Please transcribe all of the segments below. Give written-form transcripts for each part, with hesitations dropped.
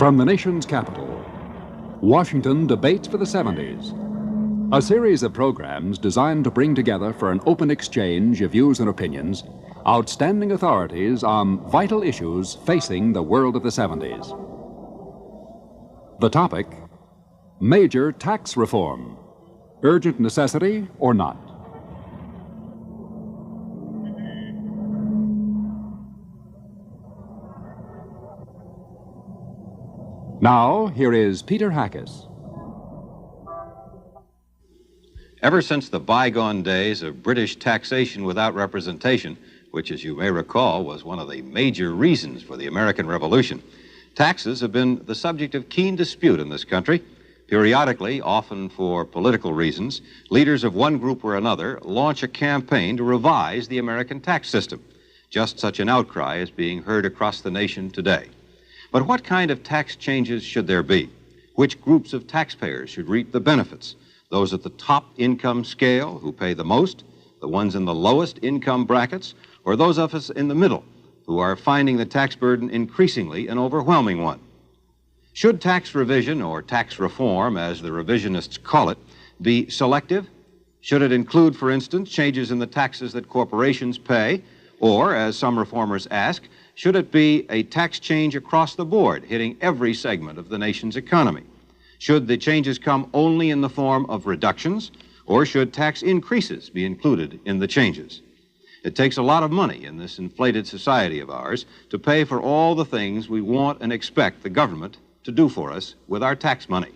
From the nation's capital, Washington debates for the 70s. A series of programs designed to bring together for an open exchange of views and opinions outstanding authorities on vital issues facing the world of the 70s. The topic, major tax reform, urgent necessity or not. Now, here is Peter Hackis. Ever since the bygone days of British taxation without representation, which, as you may recall, was one of the major reasons for the American Revolution, taxes have been the subject of keen dispute in this country. Periodically, often for political reasons, leaders of one group or another launch a campaign to revise the American tax system. Just such an outcry is being heard across the nation today. But what kind of tax changes should there be? Which groups of taxpayers should reap the benefits? Those at the top income scale who pay the most, the ones in the lowest income brackets, or those of us in the middle who are finding the tax burden increasingly an overwhelming one? Should tax revision, or tax reform as the revisionists call it, be selective? Should it include, for instance, changes in the taxes that corporations pay? Or, as some reformers ask, should it be a tax change across the board, hitting every segment of the nation's economy? Should the changes come only in the form of reductions, or should tax increases be included in the changes? It takes a lot of money in this inflated society of ours to pay for all the things we want and expect the government to do for us with our tax money.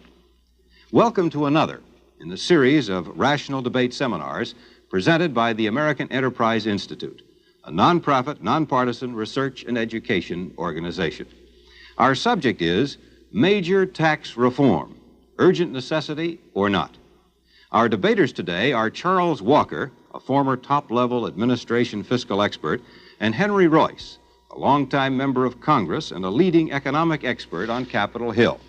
Welcome to another in the series of rational debate seminars presented by the American Enterprise Institute, a nonprofit, nonpartisan research and education organization. Our subject is major tax reform, urgent necessity or not. Our debaters today are Charles Walker, a former top-level administration fiscal expert, and Henry Reuss, a longtime member of Congress and a leading economic expert on Capitol Hill.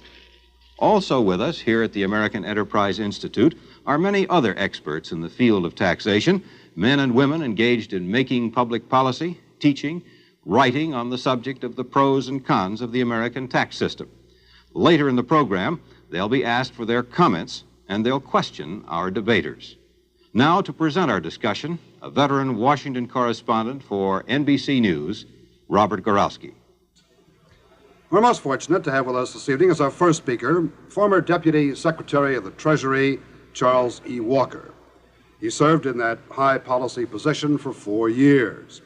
Also with us here at the American Enterprise Institute are many other experts in the field of taxation, men and women engaged in making public policy, teaching, writing on the subject of the pros and cons of the American tax system. Later in the program, they'll be asked for their comments and they'll question our debaters. Now to present our discussion, a veteran Washington correspondent for NBC News, Robert Goralski. We're most fortunate to have with us this evening as our first speaker, former Deputy Secretary of the Treasury, Charles E. Walker. He served in that high policy position for 4 years.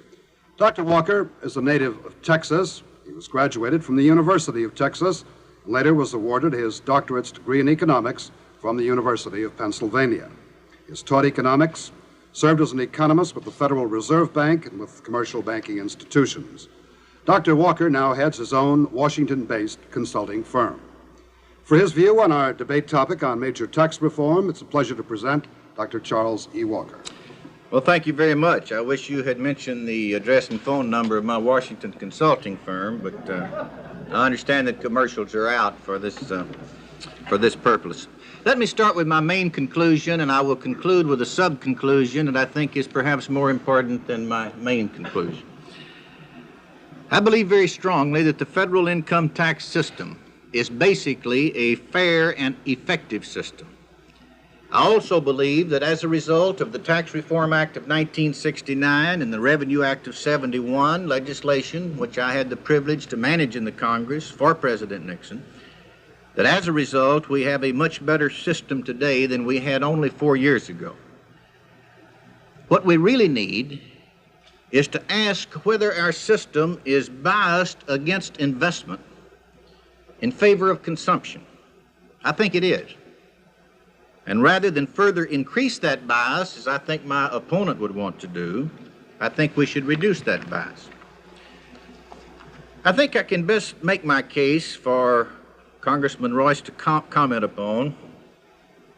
Dr. Walker is a native of Texas. He was graduated from the University of Texas and later was awarded his doctorate's degree in economics from the University of Pennsylvania. He has taught economics, served as an economist with the Federal Reserve Bank and with commercial banking institutions. Dr. Walker now heads his own Washington-based consulting firm. For his view on our debate topic on major tax reform, it's a pleasure to present Dr. Charles E. Walker. Well, thank you very much. I wish you had mentioned the address and phone number of my Washington consulting firm, but I understand that commercials are out for this purpose. Let me start with my main conclusion, and I will conclude with a sub-conclusion that I think is perhaps more important than my main conclusion. I believe very strongly that the federal income tax system is basically a fair and effective system. I also believe that as a result of the Tax Reform Act of 1969 and the Revenue Act of 71 legislation, which I had the privilege to manage in the Congress for President Nixon, that as a result we have a much better system today than we had only 4 years ago. What we really need is to ask whether our system is biased against investment in favor of consumption. I think it is. And rather than further increase that bias, as I think my opponent would want to do, I think we should reduce that bias. I think I can best make my case for Congressman Reuss to comment upon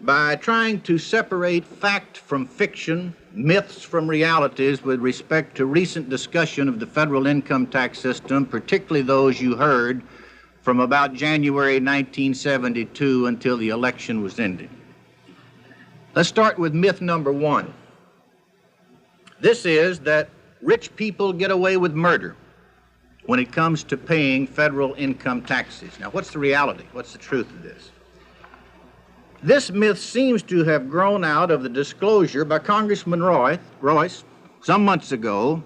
by trying to separate fact from fiction, myths from realities with respect to recent discussion of the federal income tax system, particularly those you heard from about January 1972 until the election was ended. Let's start with myth number one. This is that rich people get away with murder when it comes to paying federal income taxes. Now, what's the reality? What's the truth of this? This myth seems to have grown out of the disclosure by Congressman Reuss some months ago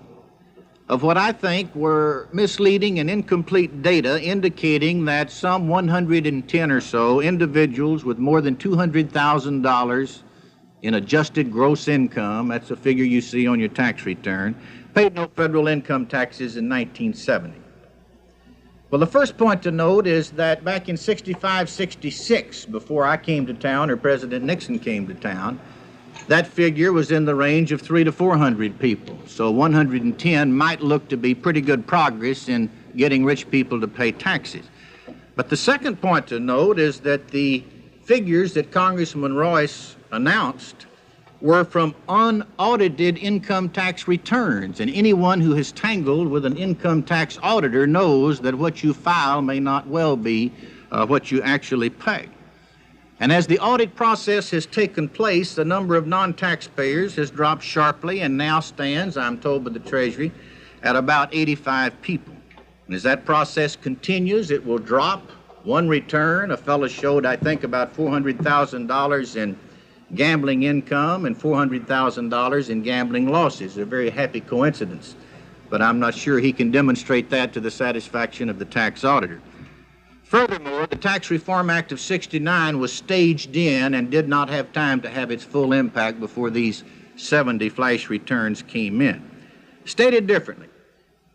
of what I think were misleading and incomplete data indicating that some 110 or so individuals with more than $200,000 in adjusted gross income, that's a figure you see on your tax return, paid no federal income taxes in 1970. Well, the first point to note is that back in 65, 66, before I came to town or President Nixon came to town, that figure was in the range of 300 to 400 people. So 110 might look to be pretty good progress in getting rich people to pay taxes. But the second point to note is that the figures that Congressman Reuss announced were from unaudited income tax returns, and anyone who has tangled with an income tax auditor knows that what you file may not well be what you actually pay. And as the audit process has taken place, the number of non-taxpayers has dropped sharply and now stands, I'm told by the Treasury, at about 85 people. And as that process continues, it will drop. One return, a fellow showed, I think, about $400,000 in gambling income and $400,000 in gambling losses. A very happy coincidence, but I'm not sure he can demonstrate that to the satisfaction of the tax auditor. Furthermore, the Tax Reform Act of '69 was staged in and did not have time to have its full impact before these 70 flash returns came in. Stated differently,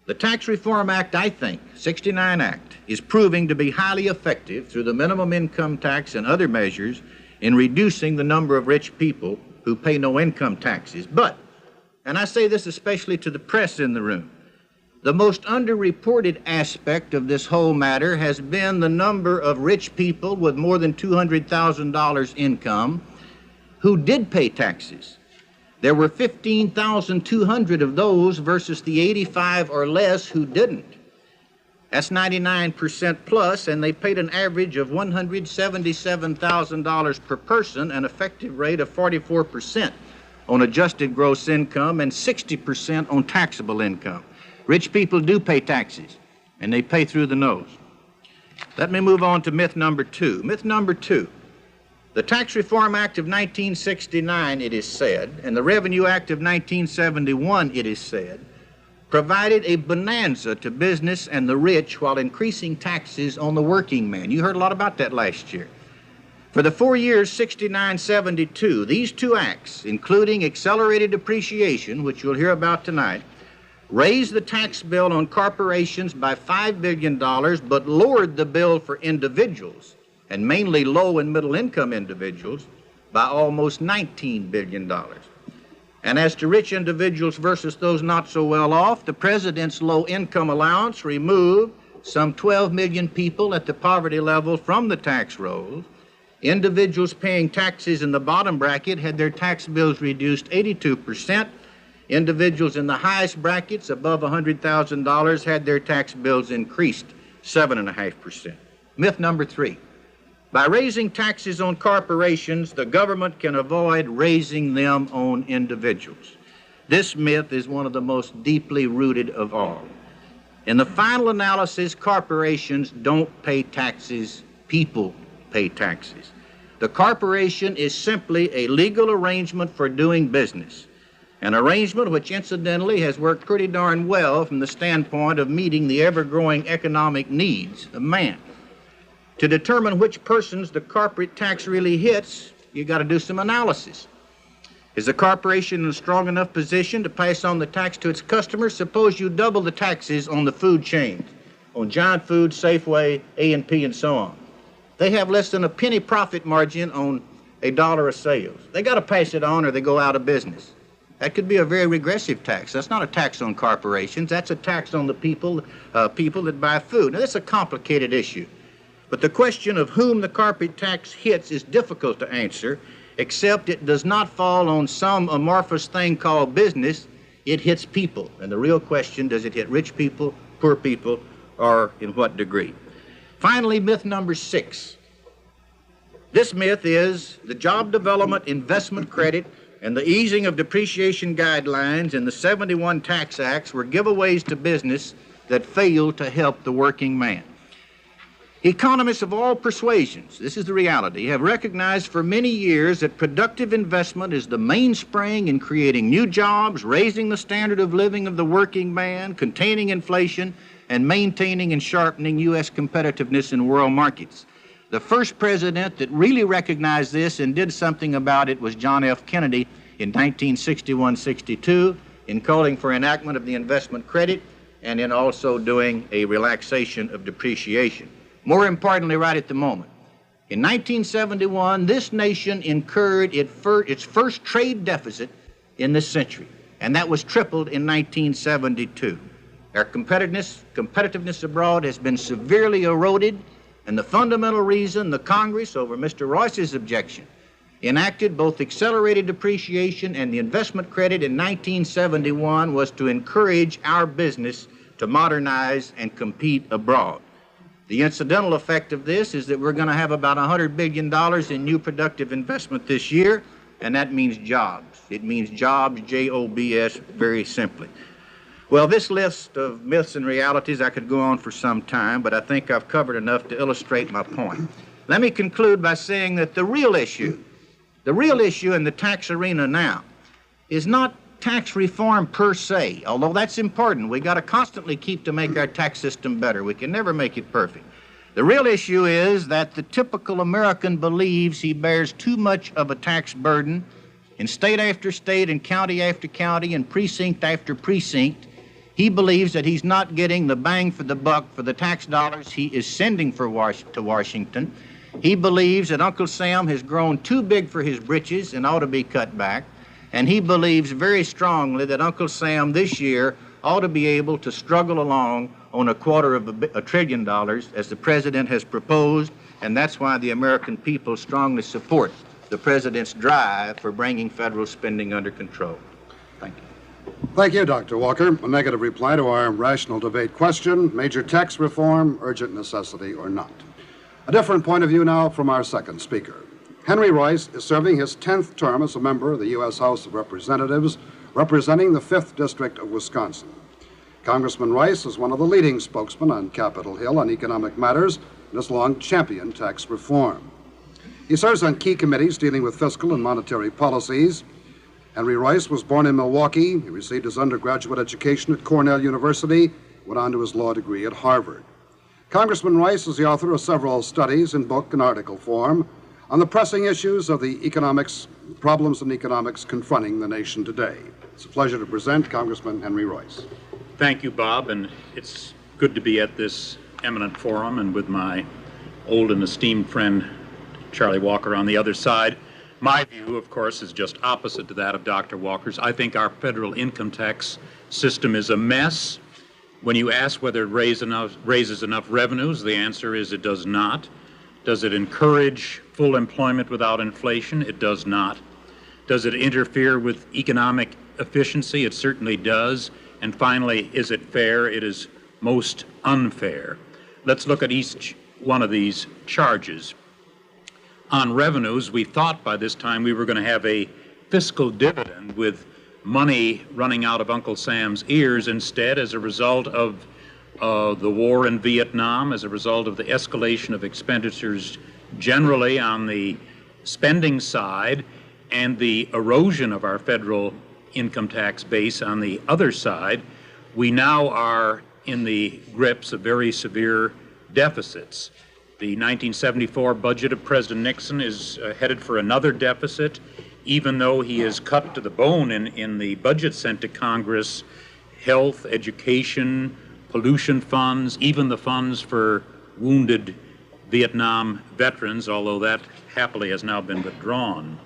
the Tax Reform Act, I think, '69 Act, is proving to be highly effective through the minimum income tax and other measures in reducing the number of rich people who pay no income taxes. But, and I say this especially to the press in the room, the most underreported aspect of this whole matter has been the number of rich people with more than $200,000 income who did pay taxes. There were 15,200 of those versus the 85 or less who didn't. That's 99% plus, and they paid an average of $177,000 per person, an effective rate of 44% on adjusted gross income and 60% on taxable income. Rich people do pay taxes, and they pay through the nose. Let me move on to myth number two. Myth number two, the Tax Reform Act of 1969, it is said, and the Revenue Act of 1971, it is said, provided a bonanza to business and the rich while increasing taxes on the working man. You heard a lot about that last year. For the 4 years, 69-72, these two acts, including accelerated depreciation, which you'll hear about tonight, raised the tax bill on corporations by $5 billion, but lowered the bill for individuals, and mainly low and middle income individuals, by almost $19 billion. And as to rich individuals versus those not so well off, the president's low income allowance removed some 12 million people at the poverty level from the tax rolls. Individuals paying taxes in the bottom bracket had their tax bills reduced 82%. Individuals in the highest brackets above $100,000 had their tax bills increased 7.5%. Myth number three. By raising taxes on corporations, the government can avoid raising them on individuals. This myth is one of the most deeply rooted of all. In the final analysis, corporations don't pay taxes, people pay taxes. The corporation is simply a legal arrangement for doing business, an arrangement which incidentally has worked pretty darn well from the standpoint of meeting the ever-growing economic needs of man. To determine which persons the corporate tax really hits, you got to do some analysis. Is the corporation in a strong enough position to pass on the tax to its customers? Suppose you double the taxes on the food chains, on Giant Food, Safeway, A&P, and so on. They have less than a penny profit margin on $1 of sales. They got to pass it on or they go out of business. That could be a very regressive tax. That's not a tax on corporations. That's a tax on the people that buy food. Now, that's a complicated issue. But the question of whom the corporate tax hits is difficult to answer, except it does not fall on some amorphous thing called business. It hits people. And the real question, does it hit rich people, poor people, or in what degree? Finally, myth number six. This myth is the job development investment credit and the easing of depreciation guidelines in the 71 tax acts were giveaways to business that fail to help the working man. Economists of all persuasions, this is the reality, have recognized for many years that productive investment is the mainspring in creating new jobs, raising the standard of living of the working man, containing inflation, and maintaining and sharpening U.S. competitiveness in world markets. The first president that really recognized this and did something about it was John F. Kennedy in 1961-62 in calling for enactment of the investment credit and in also doing a relaxation of depreciation. More importantly, right at the moment, in 1971, this nation incurred its first trade deficit in this century, and that was tripled in 1972. Our competitiveness abroad has been severely eroded, and the fundamental reason the Congress, over Mr. Reuss's objection, enacted both accelerated depreciation and the investment credit in 1971 was to encourage our business to modernize and compete abroad. The incidental effect of this is that we're going to have about $100 billion in new productive investment this year, and that means jobs. It means jobs, J-O-B-S, very simply. Well, this list of myths and realities, I could go on for some time, but I think I've covered enough to illustrate my point. Let me conclude by saying that the real issue in the tax arena now is not tax reform per se, although that's important. We got to constantly keep to make our tax system better. We can never make it perfect. The real issue is that the typical American believes he bears too much of a tax burden in state after state and county after county and precinct after precinct. He believes that he's not getting the bang for the buck for the tax dollars he is sending to Washington. He believes that Uncle Sam has grown too big for his britches and ought to be cut back. And he believes very strongly that Uncle Sam this year ought to be able to struggle along on $250 billion as the president has proposed, and that's why the American people strongly support the president's drive for bringing federal spending under control. Thank you. Thank you, Dr. Walker. A negative reply to our rational debate question, major tax reform, urgent necessity or not. A different point of view now from our second speaker. Henry Reuss is serving his 10th term as a member of the U.S. House of Representatives, representing the 5th District of Wisconsin. Congressman Reuss is one of the leading spokesmen on Capitol Hill on economic matters and has long championed tax reform. He serves on key committees dealing with fiscal and monetary policies. Henry Reuss was born in Milwaukee. He received his undergraduate education at Cornell University, went on to his law degree at Harvard. Congressman Reuss is the author of several studies in book and article form on the pressing issues of the problems in economics confronting the nation today. It's a pleasure to present Congressman Henry Reuss. Thank you, Bob, and it's good to be at this eminent forum and with my old and esteemed friend, Charlie Walker, on the other side. My view, of course, is just opposite to that of Dr. Walker's. I think our federal income tax system is a mess. When you ask whether it raises enough revenues, the answer is it does not. Does it encourage full employment without inflation? It does not. Does it interfere with economic efficiency? It certainly does. And finally, is it fair? It is most unfair. Let's look at each one of these charges. On revenues, we thought by this time we were going to have a fiscal dividend with money running out of Uncle Sam's ears. Instead, as a result of the war in Vietnam, as a result of the escalation of expenditures generally on the spending side and the erosion of our federal income tax base on the other side, we now are in the grips of very severe deficits. The 1974 budget of President Nixon is headed for another deficit, even though he is cut to the bone in the budget sent to Congress, health, education, pollution funds, even the funds for wounded Vietnam veterans, although that happily has now been withdrawn.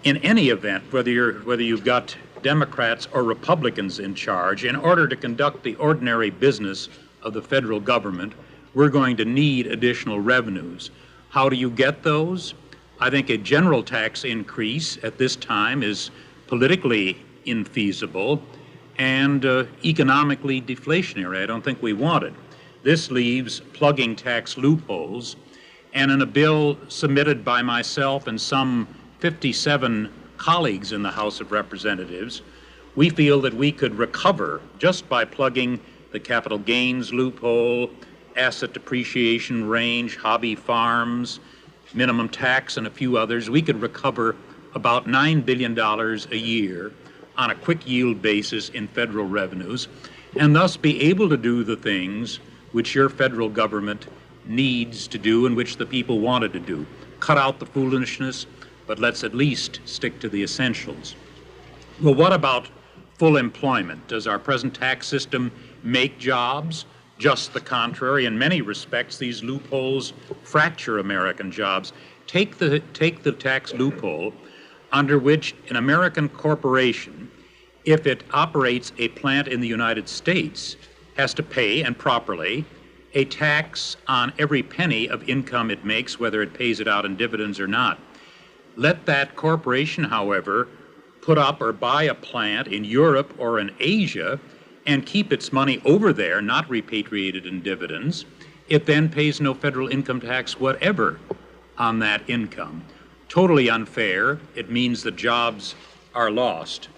In any event, whether you've got Democrats or Republicans in charge, in order to conduct the ordinary business of the federal government, we're going to need additional revenues. How do you get those? I think a general tax increase at this time is politically infeasible and economically deflationary. I don't think we want it. This leaves plugging tax loopholes, and in a bill submitted by myself and some 57 colleagues in the House of Representatives, we feel that we could recover, just by plugging the capital gains loophole, asset depreciation range, hobby farms, minimum tax, and a few others, we could recover about $9 billion a year on a quick yield basis in federal revenues, and thus be able to do the things which your federal government needs to do and which the people wanted to do. Cut out the foolishness, but let's at least stick to the essentials. Well, what about full employment? Does our present tax system make jobs? Just the contrary. In many respects, these loopholes fracture American jobs. Take the tax loophole under which an American corporation, if it operates a plant in the United States, has to pay, and properly, a tax on every penny of income it makes, whether it pays it out in dividends or not. Let that corporation, however, put up or buy a plant in Europe or in Asia and keep its money over there, not repatriated in dividends. It then pays no federal income tax whatever on that income. Totally unfair. It means that jobs are lost.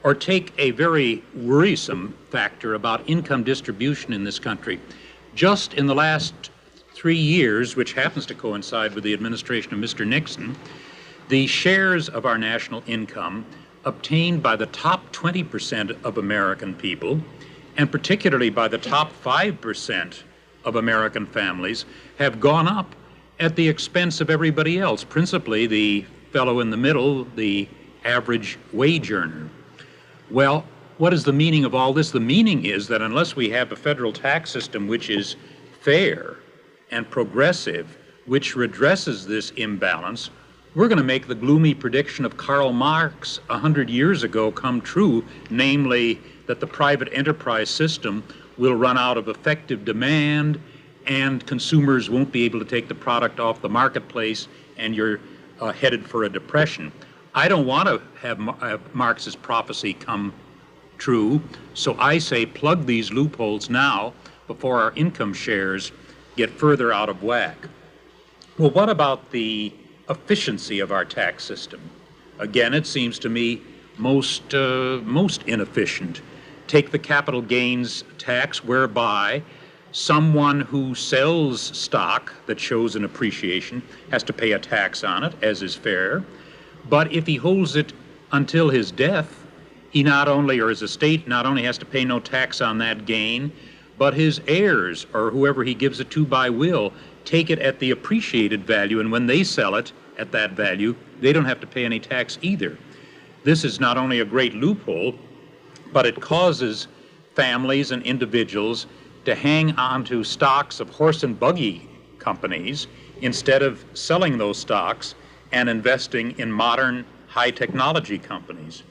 Or take a very worrisome factor about income distribution in this country. Just in the last 3 years, which happens to coincide with the administration of Mr. Nixon, the shares of our national income obtained by the top 20% of American people, and particularly by the top 5% of American families, have gone up at the expense of everybody else, principally the fellow in the middle, the average wage earner. Well, what is the meaning of all this? The meaning is that unless we have a federal tax system which is fair and progressive, which redresses this imbalance, we're going to make the gloomy prediction of Karl Marx 100 years ago come true, namely that the private enterprise system will run out of effective demand and consumers won't be able to take the product off the marketplace and you're headed for a depression. I don't want to have Marx's prophecy come true, so I say plug these loopholes now before our income shares get further out of whack. Well, what about the efficiency of our tax system? Again, it seems to me most inefficient. Take the capital gains tax, whereby someone who sells stock that shows an appreciation has to pay a tax on it, as is fair. But if he holds it until his death, he not only, or his estate, not only has to pay no tax on that gain, but his heirs, or whoever he gives it to by will, take it at the appreciated value, and when they sell it at that value, they don't have to pay any tax either. This is not only a great loophole, but it causes families and individuals to hang on to stocks of horse and buggy companies instead of selling those stocks and investing in modern high technology companies.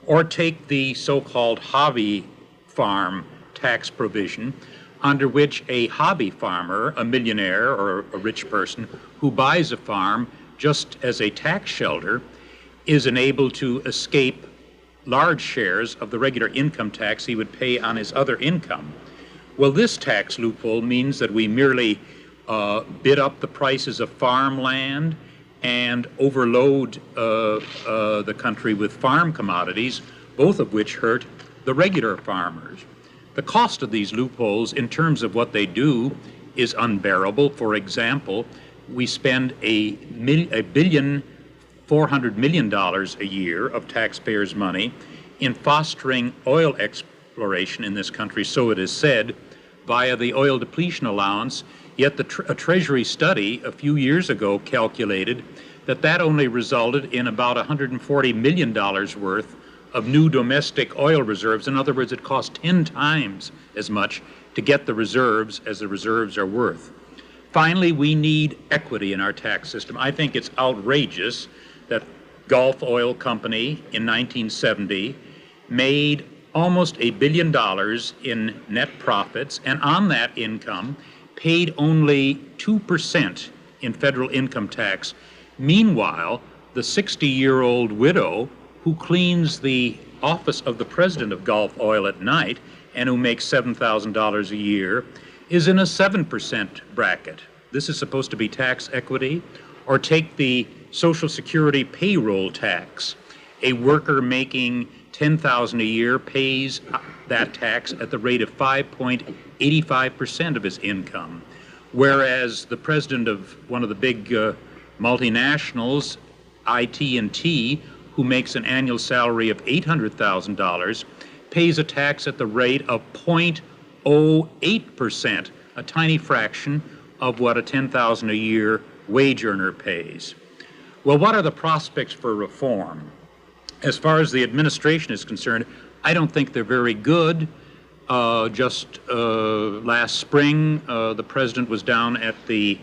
Or take the so-called hobby farm tax provision, under which a hobby farmer, a millionaire or a rich person who buys a farm just as a tax shelter, is enabled to escape large shares of the regular income tax he would pay on his other income. Well, this tax loophole means that we merely bid up the prices of farmland and overload the country with farm commodities, both of which hurt the regular farmers. The cost of these loopholes in terms of what they do is unbearable. For example, we spend $1.4 billion a year of taxpayers' money in fostering oil exploration in this country, so it is said, via the oil depletion allowance, yet a Treasury study a few years ago calculated that that only resulted in about $140 million worth of new domestic oil reserves. In other words, it cost 10 times as much to get the reserves as the reserves are worth. Finally, we need equity in our tax system. I think it's outrageous that Gulf Oil Company in 1970 made almost $1 billion in net profits, and on that income paid only 2% in federal income tax. Meanwhile, the 60-year-old widow who cleans the office of the president of Gulf Oil at night and who makes $7,000 a year is in a 7% bracket. This is supposed to be tax equity. Or take the Social Security payroll tax. A worker making $10,000 a year pays that tax at the rate of 5.85% of his income, whereas the president of one of the big multinationals, IT&T, who makes an annual salary of $800,000, pays a tax at the rate of 0.08%, a tiny fraction of what a $10,000 a year wage earner pays. Well, what are the prospects for reform? As far as the administration is concerned, I don't think they're very good. Just last spring, the president was down at the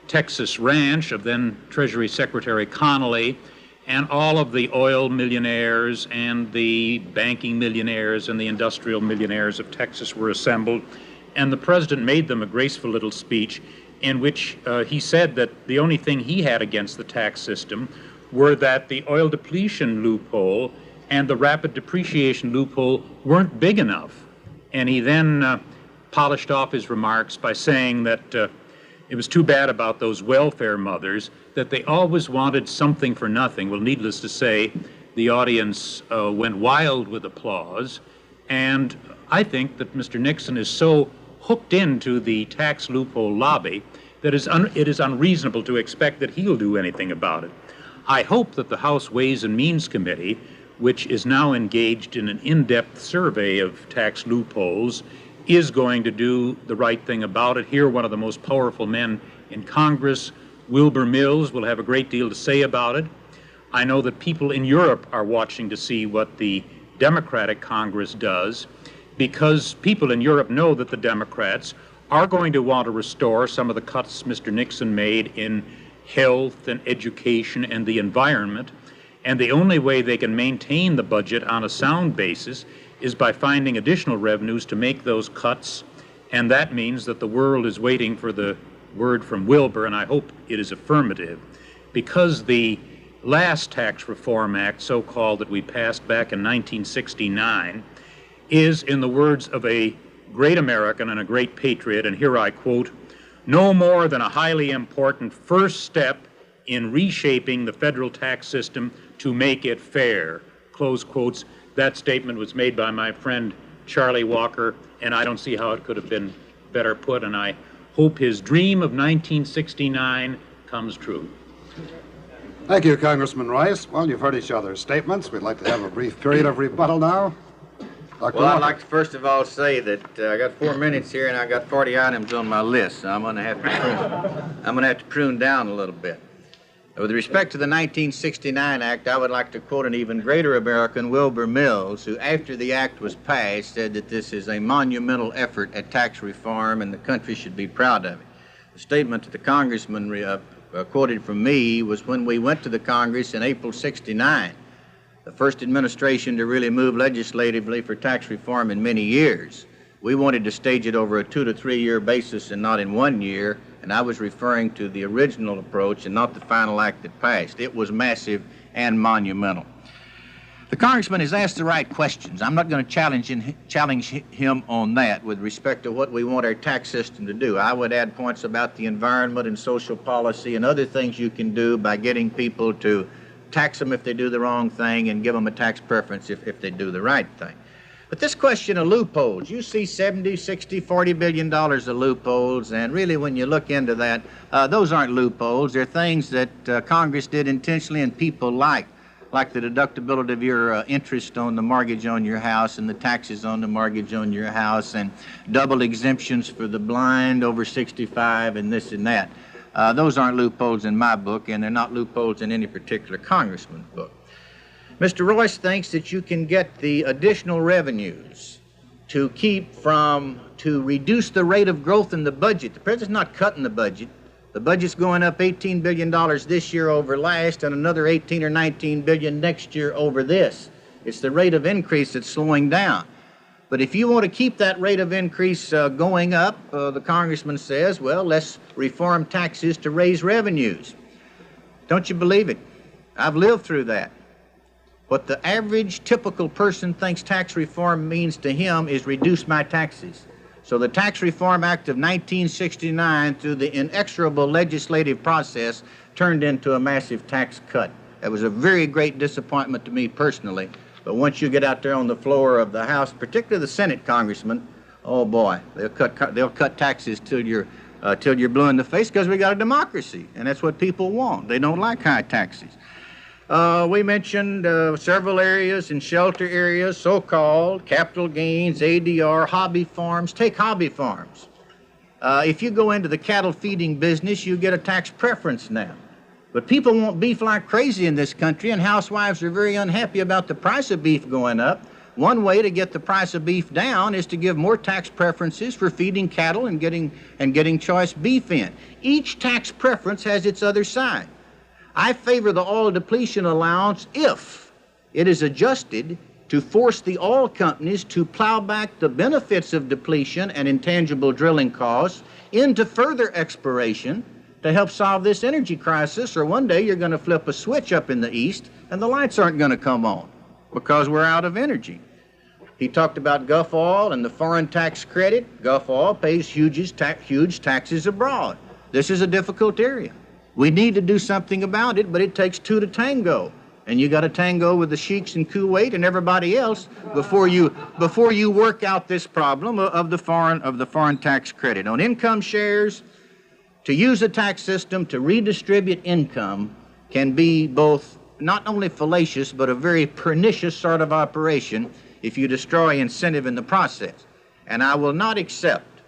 Texas ranch of then Treasury Secretary Connolly, and all of the oil millionaires and the banking millionaires and the industrial millionaires of Texas were assembled, and the president made them a graceful little speech in which he said that the only thing he had against the tax system were that the oil depletion loophole and the rapid depreciation loophole weren't big enough. And he then polished off his remarks by saying that it was too bad about those welfare mothers, that they always wanted something for nothing. Well, needless to say, the audience went wild with applause. And I think that Mr. Nixon is so hooked into the tax loophole lobby that it is unreasonable to expect that he'll do anything about it. I hope that the House Ways and Means Committee, which is now engaged in an in-depth survey of tax loopholes, is going to do the right thing about it. Here, one of the most powerful men in Congress, Wilbur Mills, will have a great deal to say about it. I know that people in Europe are watching to see what the Democratic Congress does, because people in Europe know that the Democrats are going to want to restore some of the cuts Mr. Nixon made in health and education and the environment. And the only way they can maintain the budget on a sound basis is by finding additional revenues to make those cuts. And that means that the world is waiting for the word from Wilbur, and I hope it is affirmative, because the last Tax Reform Act, so-called, that we passed back in 1969, is, in the words of a great American and a great patriot, and here I quote, "no more than a highly important first step in reshaping the federal tax system to make it fair," close quotes. That statement was made by my friend Charlie Walker, and I don't see how it could have been better put, and I hope his dream of 1969 comes true. Thank you, Congressman Reuss. Well, you've heard each other's statements. We'd like to have a brief period of rebuttal now. Dr. Well, I'd Walker. like to first of all say that I got 4 minutes here and I got 40 items on my list, so I'm going to have to prune down a little bit. With respect to the 1969 Act, I would like to quote an even greater American, Wilbur Mills, who, after the act was passed, said that this is a monumental effort at tax reform and the country should be proud of it. The statement that the congressman quoted from me was when we went to the Congress in April '69, the first administration to really move legislatively for tax reform in many years. We wanted to stage it over a 2 to 3 year basis and not in 1 year, and I was referring to the original approach and not the final act that passed. It was massive and monumental. The congressman has asked the right questions. I'm not going to challenge him on that with respect to what we want our tax system to do. I would add points about the environment and social policy and other things you can do by getting people to tax them if they do the wrong thing and give them a tax preference if they do the right thing. But this question of loopholes, you see 70, 60, $40 billion of loopholes, and really when you look into that, those aren't loopholes. They're things that Congress did intentionally and people like the deductibility of your interest on the mortgage on your house and the taxes on the mortgage on your house and double exemptions for the blind over 65 and this and that. Those aren't loopholes in my book, and they're not loopholes in any particular congressman's book. Mr. Reuss thinks that you can get the additional revenues to reduce the rate of growth in the budget. The president's not cutting the budget. The budget's going up $18 billion this year over last and another 18 or 19 billion next year over this. It's the rate of increase that's slowing down. But if you want to keep that rate of increase going up, the congressman says, well, let's reform taxes to raise revenues. Don't you believe it? I've lived through that. What the average typical person thinks tax reform means to him is reduce my taxes. So the Tax Reform Act of 1969, through the inexorable legislative process, turned into a massive tax cut. That was a very great disappointment to me personally, But once you get out there on the floor of the House, particularly the Senate congressman, oh boy, they'll cut taxes till you're blue in the face, because we got a democracy, and that's what people want. They don't like high taxes. We mentioned several areas in shelter areas, so-called capital gains, ADR, hobby farms. Take hobby farms. If you go into the cattle feeding business, you get a tax preference now. But people want beef like crazy in this country, and housewives are very unhappy about the price of beef going up. One way to get the price of beef down is to give more tax preferences for feeding cattle and getting choice beef in. Each tax preference has its other side. I favor the oil depletion allowance if it is adjusted to force the oil companies to plow back the benefits of depletion and intangible drilling costs into further exploration to help solve this energy crisis, or one day you're going to flip a switch up in the East and the lights aren't going to come on because we're out of energy. He talked about Gulf oil and the foreign tax credit. Gulf oil pays huge taxes abroad. This is a difficult area. We need to do something about it, but it takes two to tango. And you got to tango with the sheiks in Kuwait and everybody else before you work out this problem of the foreign tax credit. On income shares, to use a tax system to redistribute income can be both not only fallacious, but a very pernicious sort of operation if you destroy incentive in the process. And I will not accept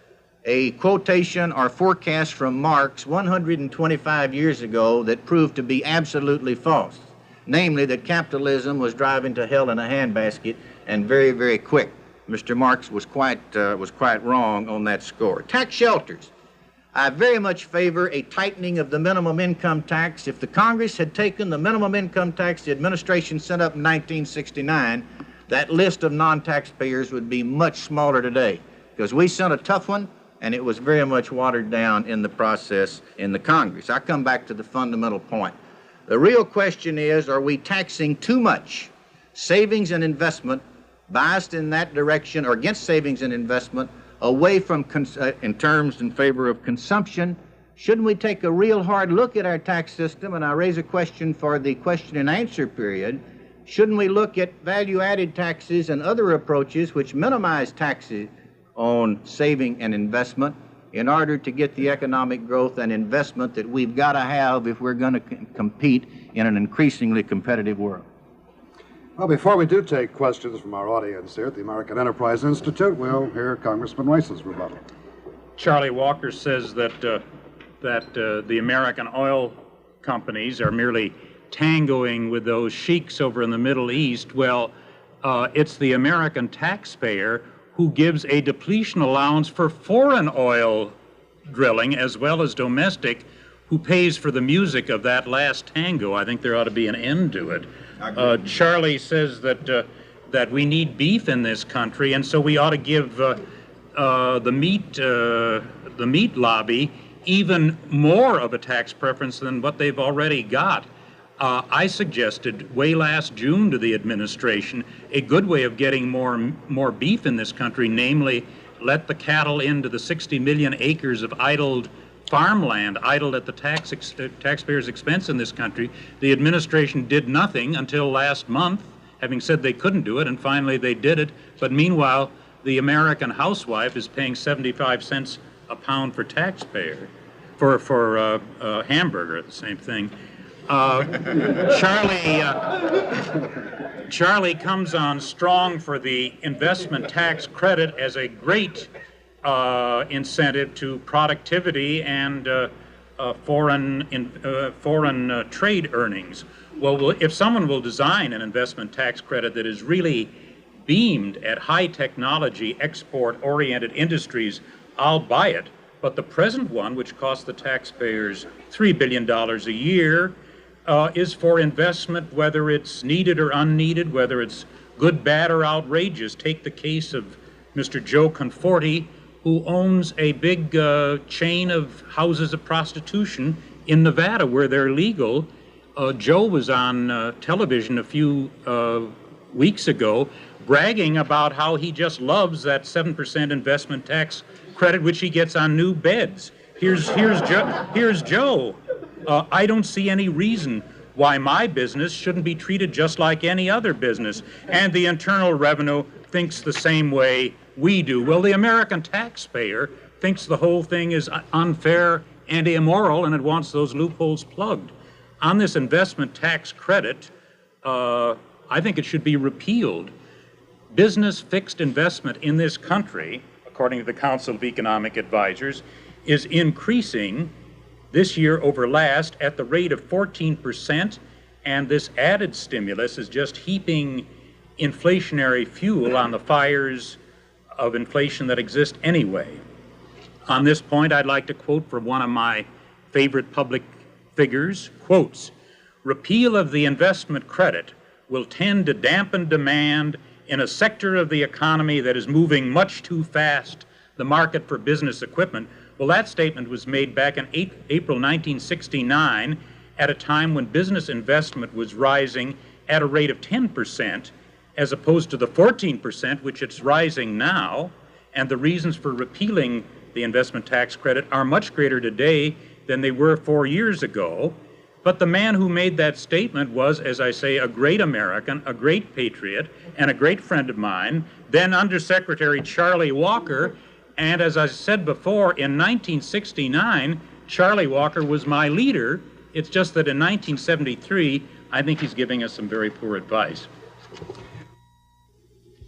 a quotation or forecast from Marx 125 years ago that proved to be absolutely false, namely that capitalism was driving to hell in a handbasket and very, very quick. Mr. Marx was quite wrong on that score. Tax shelters. I very much favor a tightening of the minimum income tax. If the Congress had taken the minimum income tax the administration set up in 1969, that list of non-taxpayers would be much smaller today, because we sent a tough one and it was very much watered down in the process in the Congress. I come back to the fundamental point. The real question is, are we taxing too much savings and investment, biased in that direction, or against savings and investment, away from in terms in favor of consumption? Shouldn't we take a real hard look at our tax system? And I raise a question for the question and answer period. Shouldn't we look at value-added taxes and other approaches which minimize taxes on saving and investment in order to get the economic growth and investment that we've got to have if we're going to compete in an increasingly competitive world? Well, before we do take questions from our audience here at the American Enterprise Institute, we'll hear Congressman Reuss's rebuttal. Charlie Walker says that the American oil companies are merely tangoing with those sheiks over in the Middle East. Well, it's the American taxpayer who gives a depletion allowance for foreign oil drilling as well as domestic, who pays for the music of that last tango. I think there ought to be an end to it. Charlie says that we need beef in this country, and so we ought to give the meat lobby even more of a tax preference than what they've already got. I suggested way last June to the administration a good way of getting more beef in this country, namely let the cattle into the 60 million acres of idled farmland, idled at the taxpayers' expense in this country. The administration did nothing until last month, having said they couldn't do it, and finally they did it. But meanwhile, the American housewife is paying 75 cents a pound for taxpayer, for hamburger, the same thing. Charlie comes on strong for the investment tax credit as a great incentive to productivity and foreign trade earnings. Well, if someone will design an investment tax credit that is really beamed at high technology, export-oriented industries, I'll buy it. But the present one, which costs the taxpayers $3 billion a year, is for investment, whether it's needed or unneeded, whether it's good, bad, or outrageous. Take the case of Mr. Joe Conforti, who owns a big chain of houses of prostitution in Nevada where they're legal. Joe was on television a few weeks ago bragging about how he just loves that 7% investment tax credit which he gets on new beds. Here's Joe. I don't see any reason why my business shouldn't be treated just like any other business. And the Internal Revenue thinks the same way we do. Well, the American taxpayer thinks the whole thing is unfair and immoral, and it wants those loopholes plugged. On this investment tax credit, I think it should be repealed. Business fixed investment in this country, according to the Council of Economic Advisors, is increasing this year over last at the rate of 14%, and this added stimulus is just heaping inflationary fuel on the fires of inflation that exist anyway. On this point, I'd like to quote from one of my favorite public figures, quotes, "Repeal of the investment credit will tend to dampen demand in a sector of the economy that is moving much too fast, the market for business equipment." Well, that statement was made back in April 1969 at a time when business investment was rising at a rate of 10%, as opposed to the 14% which it's rising now, and the reasons for repealing the investment tax credit are much greater today than they were 4 years ago. But the man who made that statement was, as I say, a great American, a great patriot, and a great friend of mine, then Undersecretary Charlie Walker. And as I said before, in 1969, Charlie Walker was my leader. It's just that in 1973, I think he's giving us some very poor advice.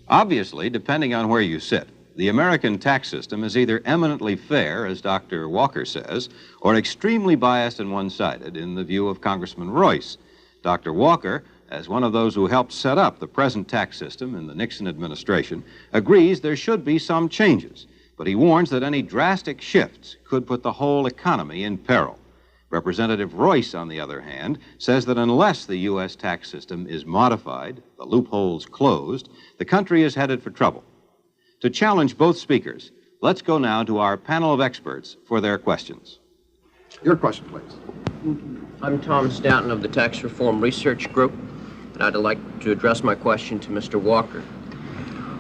Obviously, depending on where you sit, the American tax system is either eminently fair, as Dr. Walker says, or extremely biased and one-sided in the view of Congressman Reuss. Dr. Walker, as one of those who helped set up the present tax system in the Nixon administration, agrees there should be some changes, but he warns that any drastic shifts could put the whole economy in peril. Representative Reuss, on the other hand, says that unless the U.S. tax system is modified, the loopholes closed, the country is headed for trouble. To challenge both speakers, let's go now to our panel of experts for their questions. Your question, please. I'm Tom Stanton of the Tax Reform Research Group, and I'd like to address my question to Mr. Walker.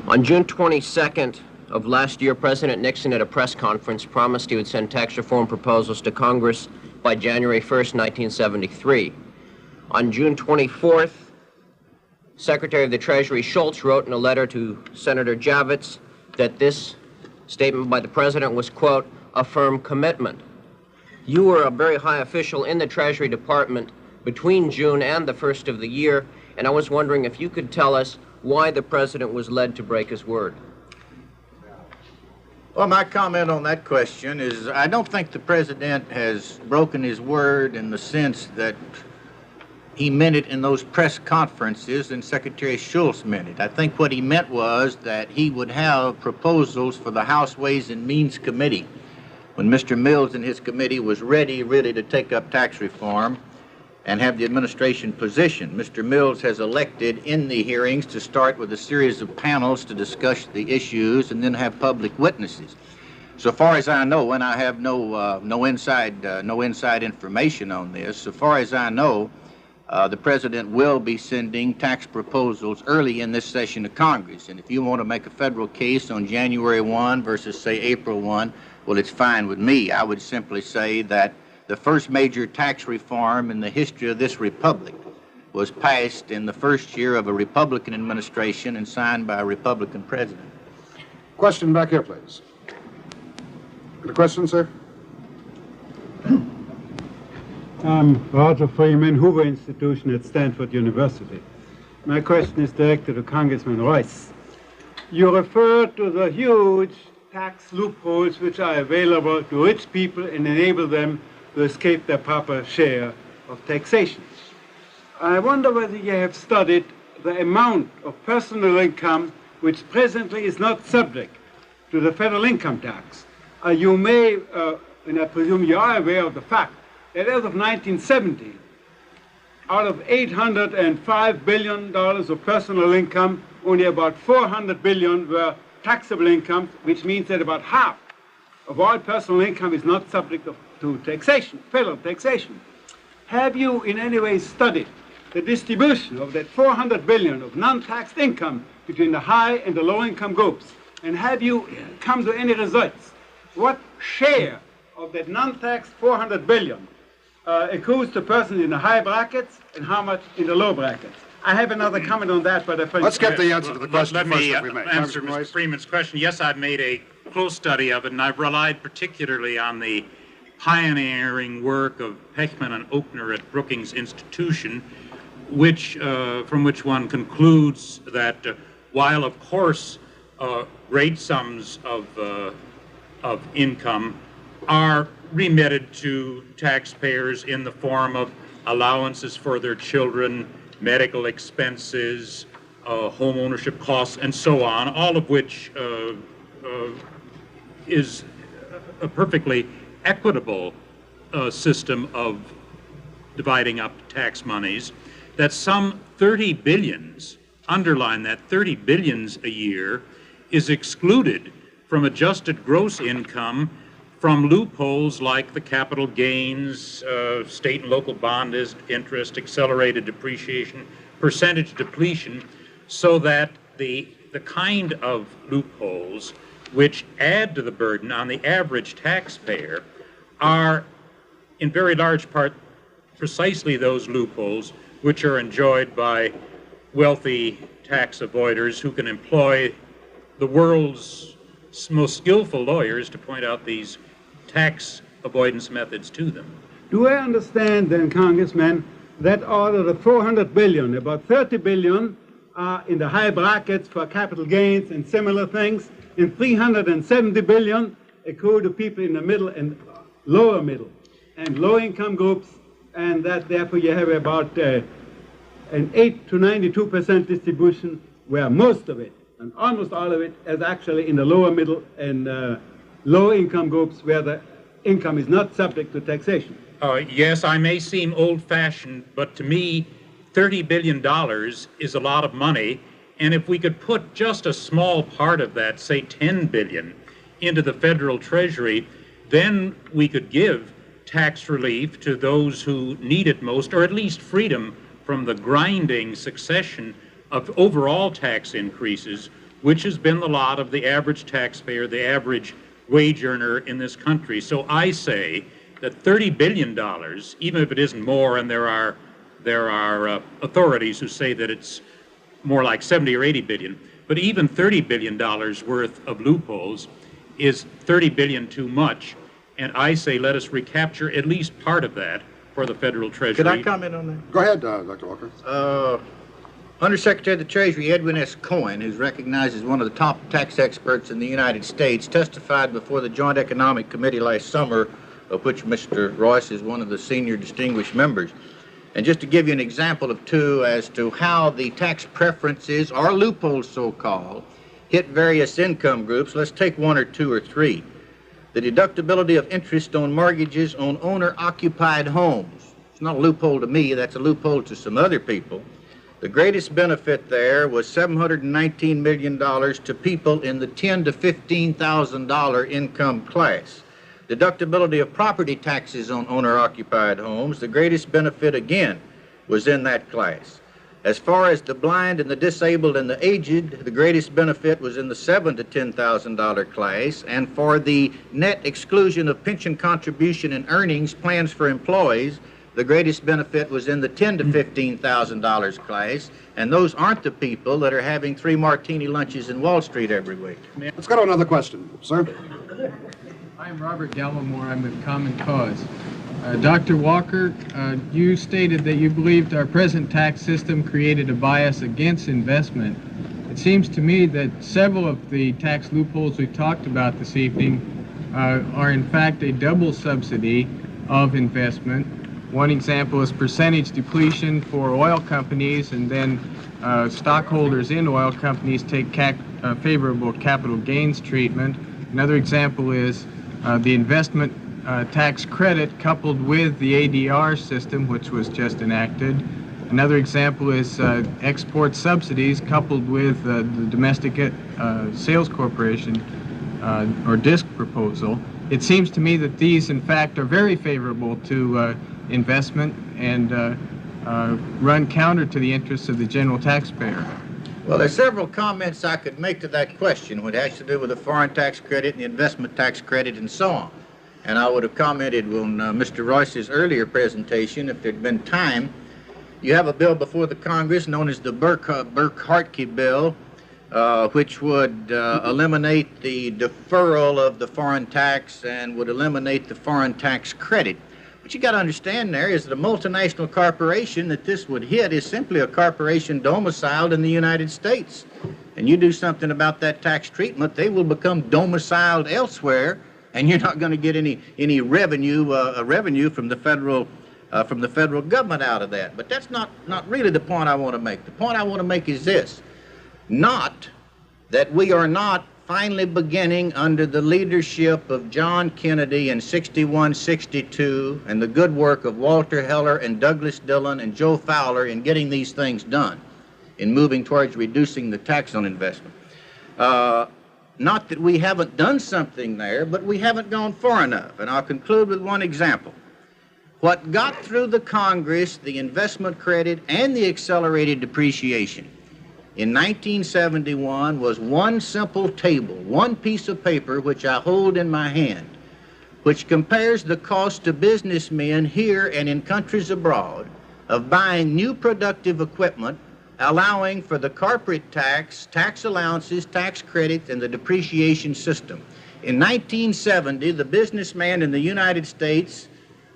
On June 22nd of last year, President Nixon at a press conference promised he would send tax reform proposals to Congress by January 1st, 1973. On June 24th, Secretary of the Treasury Schultz wrote in a letter to Senator Javits that this statement by the President was, quote, a firm commitment. You were a very high official in the Treasury Department between June and the first of the year, and I was wondering if you could tell us why the President was led to break his word. Well, my comment on that question is I don't think the President has broken his word in the sense that he meant it in those press conferences and Secretary Schultz meant it. I think what he meant was that he would have proposals for the House Ways and Means Committee when Mr. Mills and his committee was ready really to take up tax reform and have the administration position. Mr. Mills has elected in the hearings to start with a series of panels to discuss the issues and then have public witnesses. So far as I know, and I have no inside information on this, so far as I know, the President will be sending tax proposals early in this session of Congress. And if you want to make a federal case on January 1 versus, say, April 1, well, it's fine with me. I would simply say that the first major tax reform in the history of this republic was passed in the first year of a Republican administration and signed by a Republican president. Question back here, please. Got a question, sir? I'm Roger Freeman, Hoover Institution at Stanford University. My question is directed to Congressman Reuss. You referred to the huge tax loopholes which are available to rich people and enable them to escape their proper share of taxation. I wonder whether you have studied the amount of personal income which presently is not subject to the federal income tax. You may, and I presume you are aware of the fact that as of 1970, out of $805 billion of personal income, only about $400 billion were taxable incomes, which means that about half of all personal income is not subject to taxation, federal taxation. Have you in any way studied the distribution of that $400 billion of non-taxed income between the high and the low income groups? And have you come to any results? What share of that non-taxed $400 billion accrues to persons in the high brackets and how much in the low brackets? I have another comment on that, but I think... Let's get the answer to the question Let first, me if we may. answer Congressman Mr. Reuss. Freeman's question. Yes, I've made a close study of it, and I've relied particularly on the pioneering work of Pechman and Oakner at Brookings Institution, from which one concludes that while, of course, great sums of income are remitted to taxpayers in the form of allowances for their children, medical expenses, home ownership costs, and so on, all of which is a perfectly equitable system of dividing up tax monies, that some 30 billions, underline that, 30 billions a year is excluded from adjusted gross income from loopholes like the capital gains, state and local bond interest, accelerated depreciation, percentage depletion, so that the kind of loopholes which add to the burden on the average taxpayer are in very large part precisely those loopholes which are enjoyed by wealthy tax avoiders who can employ the world's most skillful lawyers to point out these tax avoidance methods to them. Do I understand then, Congressman, that out of the 400 billion, about 30 billion are in the high brackets for capital gains and similar things, and 370 billion accrue to people in the middle and lower middle and low income groups, and that therefore you have about an 8 to 92% distribution, where most of it and almost all of it is actually in the lower middle and low income groups where the income is not subject to taxation. Yes, I may seem old-fashioned, but to me, $30 billion is a lot of money, and if we could put just a small part of that, say 10 billion, into the federal treasury, then we could give tax relief to those who need it most, or at least freedom from the grinding succession of overall tax increases, which has been the lot of the average taxpayer, the average wage earner in this country. So I say that $30 billion, even if it isn't more, and there are authorities who say that it's more like 70 or 80 billion, but even $30 billion worth of loopholes is 30 billion too much. And I say let us recapture at least part of that for the federal treasury. Could I comment on that? Go ahead, Dr. Walker. Undersecretary of the Treasury Edwin S. Cohen, who's recognized as one of the top tax experts in the United States, testified before the Joint Economic Committee last summer, of which Mr. Reuss is one of the senior distinguished members. And just to give you an example of two as to how the tax preferences, or loopholes so-called, hit various income groups, let's take one or two or three. The deductibility of interest on mortgages on owner-occupied homes. It's not a loophole to me, that's a loophole to some other people. The greatest benefit there was $719 million to people in the $10,000 to $15,000 income class. Deductibility of property taxes on owner-occupied homes, the greatest benefit again was in that class. As far as the blind and the disabled and the aged, the greatest benefit was in the $7,000 to $10,000 class, and for the net exclusion of pension contribution and earnings plans for employees, the greatest benefit was in the $10,000 to $15,000 class, and those aren't the people that are having 3 martini lunches in Wall Street every week. Let's go to another question, sir. I'm Robert Gallimore. I'm with Common Cause. Dr. Walker, you stated that you believed our present tax system created a bias against investment. It seems to me that several of the tax loopholes we've talked about this evening are in fact a double subsidy of investment. One example is percentage depletion for oil companies, and then stockholders in oil companies take favorable capital gains treatment. Another example is the investment tax credit coupled with the ADR system, which was just enacted. Another example is export subsidies coupled with the domestic sales corporation or DISC proposal. It seems to me that these, in fact, are very favorable to investment and run counter to the interests of the general taxpayer. Well, there's several comments I could make to that question, which has to do with the foreign tax credit and the investment tax credit and so on. and I would have commented on Mr. Reuss's earlier presentation if there'd been time. You have a bill before the Congress known as the Burke-Hartke bill, which would eliminate the deferral of the foreign tax and would eliminate the foreign tax credit. What you got to understand there is that a multinational corporation that this would hit is simply a corporation domiciled in the United States. And you do something about that tax treatment, they will become domiciled elsewhere, and you're not going to get any revenue from the federal government out of that. But that's not really the point I want to make. The point I want to make is this: not that we are not finally beginning under the leadership of John Kennedy in 61, 62, and the good work of Walter Heller and Douglas Dillon and Joe Fowler in getting these things done, in moving towards reducing the tax on investment. Not that we haven't done something there, but we haven't gone far enough. And I'll conclude with one example. What got through the Congress, the investment credit, and the accelerated depreciation in 1971 was one simple table, one piece of paper which I hold in my hand, which compares the cost to businessmen here and in countries abroad of buying new productive equipment, allowing for the corporate tax, tax allowances, tax credits, and the depreciation system. In 1970, the businessman in the United States,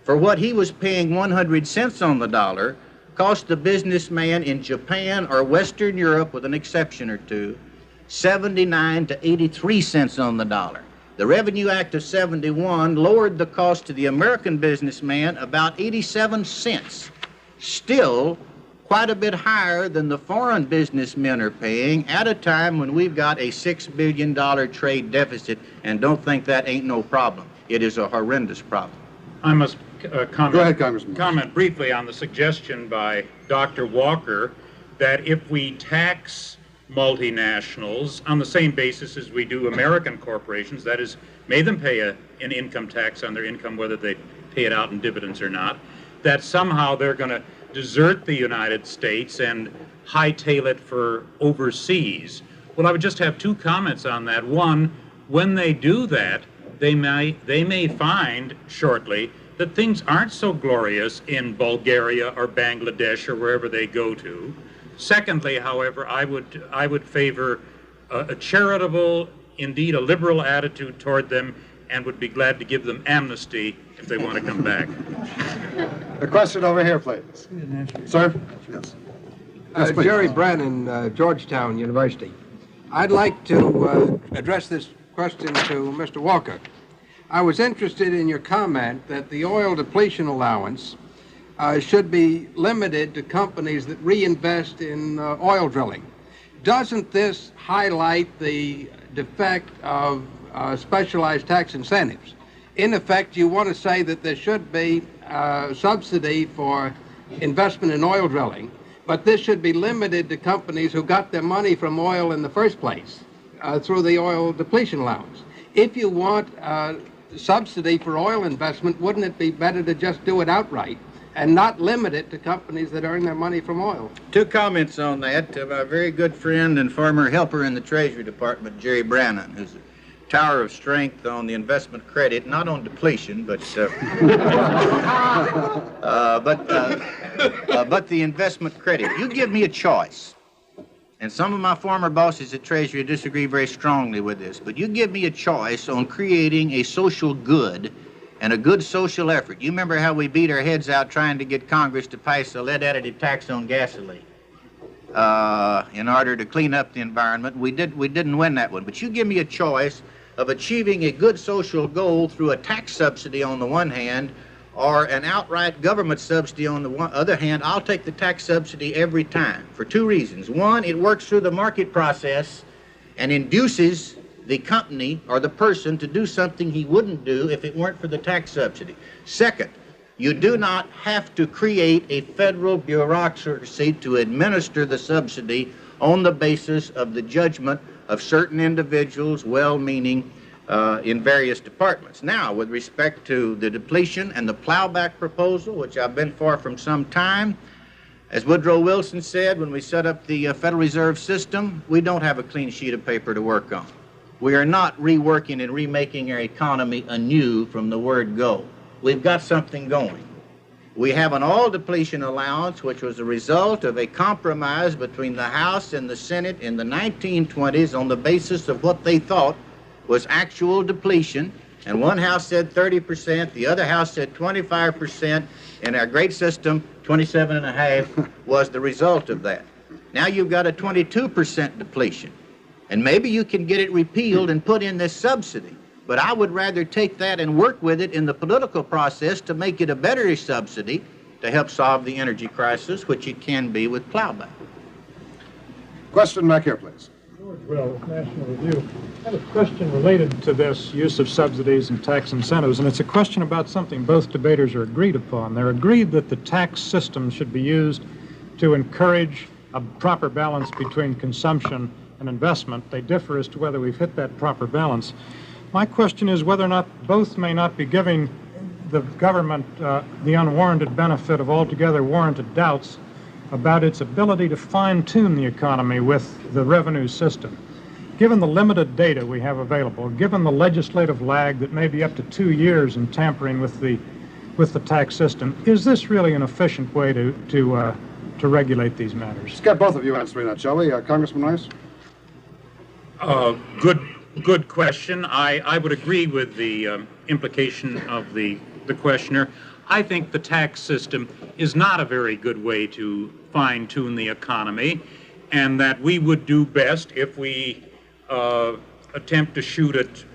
for what he was paying 100 cents on the dollar, cost the businessman in Japan or Western Europe, with an exception or two, 79 to 83 cents on the dollar. The Revenue Act of 71 lowered the cost to the American businessman about 87 cents, still quite a bit higher than the foreign businessmen are paying at a time when we've got a $6 billion trade deficit, and don't think that ain't no problem. It is a horrendous problem. I must comment. Go ahead, Congressman. Comment briefly on the suggestion by Dr. Walker that if we tax multinationals on the same basis as we do American corporations, that is, may them pay an income tax on their income, whether they pay it out in dividends or not, that somehow they're going to desert the United States and hightail it for overseas. Well, I would just have two comments on that. One, when they do that, they may find shortly that things aren't so glorious in Bulgaria or Bangladesh or wherever they go to. Secondly, however, I would favor a charitable, indeed a liberal attitude toward them, and would be glad to give them amnesty if they want to come back. A question over here, please. Sir? Yes. Jerry Brannon, Georgetown University. I'd like to address this question to Mr. Walker. I was interested in your comment that the oil depletion allowance should be limited to companies that reinvest in oil drilling. Doesn't this highlight the defect of specialized tax incentives? In effect, you want to say that there should be subsidy for investment in oil drilling, but this should be limited to companies who got their money from oil in the first place through the oil depletion allowance. If you want subsidy for oil investment, wouldn't it be better to just do it outright and not limit it to companies that earn their money from oil? Two comments on that. My very good friend and former helper in the Treasury Department, Jerry Brannon, who's a tower of strength on the investment credit, not on depletion, but the investment credit. You give me a choice. And some of my former bosses at Treasury disagree very strongly with this, but you give me a choice on creating a social good and a good social effort. You remember how we beat our heads out trying to get Congress to pass a lead additive tax on gasoline in order to clean up the environment. We didn't win that one, but you give me a choice of achieving a good social goal through a tax subsidy on the one hand, or an outright government subsidy on the other hand. I'll take the tax subsidy every time for two reasons. One, it works through the market process and induces the company or the person to do something he wouldn't do if it weren't for the tax subsidy. Second, you do not have to create a federal bureaucracy to administer the subsidy on the basis of the judgment of certain individuals, well-meaning, in various departments. Now, with respect to the depletion and the plowback proposal, which I've been for from some time, as Woodrow Wilson said when we set up the Federal Reserve System, we don't have a clean sheet of paper to work on. We are not reworking and remaking our economy anew from the word go. We've got something going. We have an oil depletion allowance, which was a result of a compromise between the House and the Senate in the 1920s on the basis of what they thought was actual depletion. And one House said 30%, the other House said 25%, and our great system, 27.5%, was the result of that. Now you've got a 22% depletion. And maybe you can get it repealed and put in this subsidy. But I would rather take that and work with it in the political process to make it a better subsidy to help solve the energy crisis, which it can be with plowback. Question back here, please. George Will, National Review. I have a question related to this use of subsidies and tax incentives, and it's a question about something both debaters are agreed upon. They're agreed that the tax system should be used to encourage a proper balance between consumption and investment. They differ as to whether we've hit that proper balance. My question is whether or not both may not be giving the government the unwarranted benefit of altogether warranted doubts about its ability to fine-tune the economy with the revenue system. Given the limited data we have available, given the legislative lag that may be up to 2 years in tampering with the tax system, is this really an efficient way to regulate these matters? Let's get both of you answering that, shall we? Congressman Reuss? Good question. I would agree with the implication of the questioner. I think the tax system is not a very good way to fine-tune the economy, and that we would do best if we attempt to shoot at